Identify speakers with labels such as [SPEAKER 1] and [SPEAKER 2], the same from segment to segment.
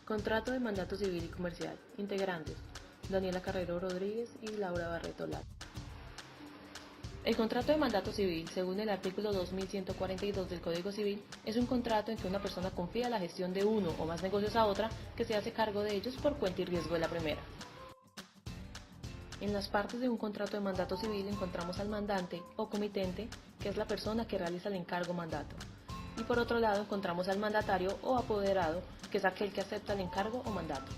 [SPEAKER 1] Contrato de mandato civil y comercial. Integrantes: Daniela Carrero Rodríguez y Laura Barreto Lara. El contrato de mandato civil, según el artículo 2142 del Código Civil, es un contrato en que una persona confía la gestión de uno o más negocios a otra que se hace cargo de ellos por cuenta y riesgo de la primera. En las partes de un contrato de mandato civil encontramos al mandante o comitente, que es la persona que realiza el encargo o mandato. Y por otro lado encontramos al mandatario o apoderado, que es aquel que acepta el encargo o mandato.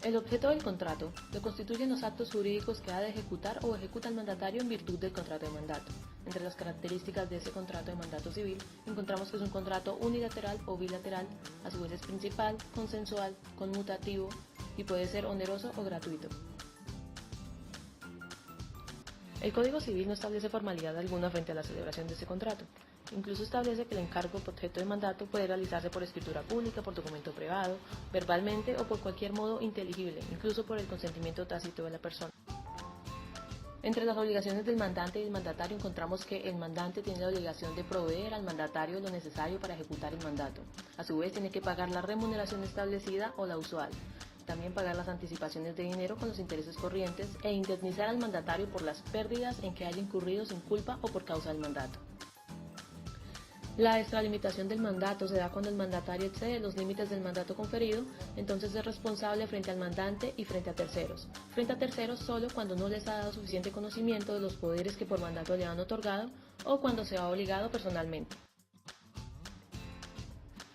[SPEAKER 1] El objeto del contrato lo constituyen los actos jurídicos que ha de ejecutar o ejecuta el mandatario en virtud del contrato de mandato. Entre las características de ese contrato de mandato civil encontramos que es un contrato unilateral o bilateral, a su vez es principal, consensual, conmutativo y puede ser oneroso o gratuito. El Código Civil no establece formalidad alguna frente a la celebración de este contrato. Incluso establece que el encargo objeto de mandato puede realizarse por escritura pública, por documento privado, verbalmente o por cualquier modo inteligible, incluso por el consentimiento tácito de la persona. Entre las obligaciones del mandante y el mandatario encontramos que el mandante tiene la obligación de proveer al mandatario lo necesario para ejecutar el mandato. A su vez tiene que pagar la remuneración establecida o la usual. También pagar las anticipaciones de dinero con los intereses corrientes e indemnizar al mandatario por las pérdidas en que haya incurrido sin culpa o por causa del mandato. La extralimitación del mandato se da cuando el mandatario excede los límites del mandato conferido, entonces es responsable frente al mandante y frente a terceros. Frente a terceros solo cuando no les ha dado suficiente conocimiento de los poderes que por mandato le han otorgado o cuando se ha obligado personalmente.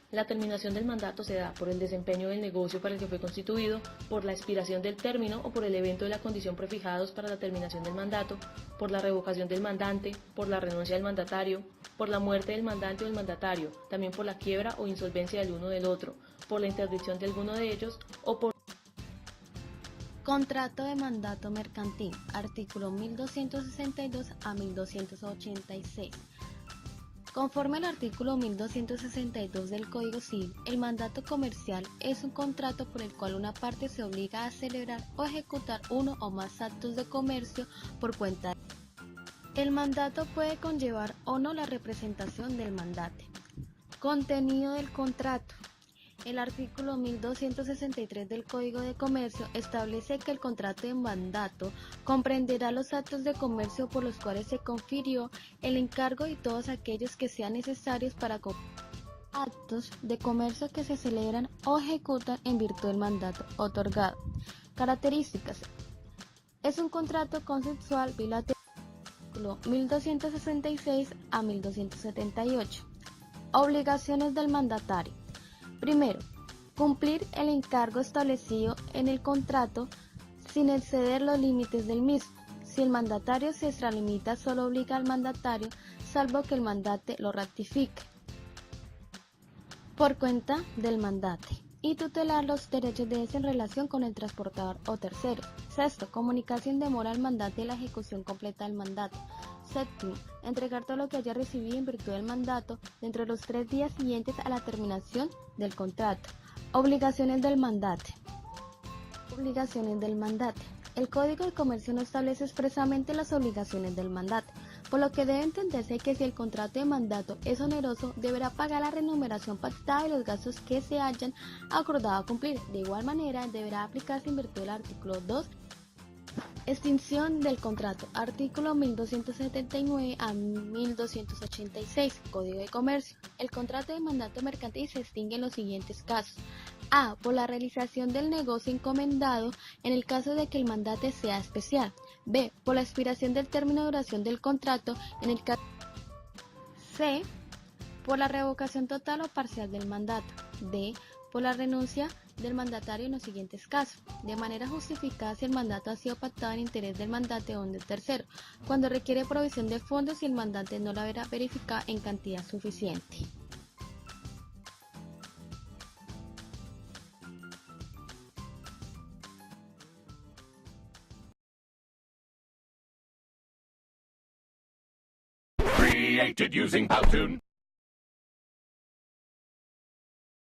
[SPEAKER 1] La terminación del mandato se da por el desempeño del negocio para el que fue constituido, por la expiración del término o por el evento de la condición prefijados para la terminación del mandato, por la revocación del mandante, por la renuncia del mandatario, por la muerte del mandante o del mandatario, también por la quiebra o insolvencia del uno del otro, por la interdicción de alguno de ellos o por...
[SPEAKER 2] Contrato de mandato mercantil, artículo 1262 a 1286. Conforme al artículo 1262 del Código Civil, el mandato comercial es un contrato por el cual una parte se obliga a celebrar o ejecutar uno o más actos de comercio por cuenta de... El mandato puede conllevar o no la representación del mandante. Contenido del contrato. El artículo 1263 del Código de Comercio establece que el contrato de mandato comprenderá los actos de comercio por los cuales se confirió el encargo y todos aquellos que sean necesarios para actos de comercio que se celebran o ejecutan en virtud del mandato otorgado. Características. Es un contrato consensual bilateral. 1266 a 1278. Obligaciones del mandatario. Primero, cumplir el encargo establecido en el contrato sin exceder los límites del mismo. Si el mandatario se extralimita, solo obliga al mandatario, salvo que el mandante lo ratifique por cuenta del mandante, y tutelar los derechos de ese en relación con el transportador o tercero. Sexto, comunicación de mora al mandante y la ejecución completa del mandato. Séptimo, entregar todo lo que haya recibido en virtud del mandato dentro de los 3 días siguientes a la terminación del contrato. Obligaciones del mandate. Obligaciones del mandate. El Código de Comercio no establece expresamente las obligaciones del mandate, por lo que debe entenderse que si el contrato de mandato es oneroso, deberá pagar la remuneración pactada y los gastos que se hayan acordado cumplir. De igual manera, deberá aplicarse en virtud del artículo 2. Extinción del contrato. Artículo 1279 a 1286. Código de Comercio. El contrato de mandato mercantil se extingue en los siguientes casos. A. Por la realización del negocio encomendado en el caso de que el mandate sea especial. B. Por la expiración del término de duración del contrato en el caso. C. Por la revocación total o parcial del mandato. D. Por la renuncia del mandatario en los siguientes casos: de manera justificada si el mandato ha sido pactado en interés del mandante o del tercero, cuando requiere provisión de fondos y el mandante no la habrá verificado en cantidad suficiente.
[SPEAKER 3] Created using Powtoon.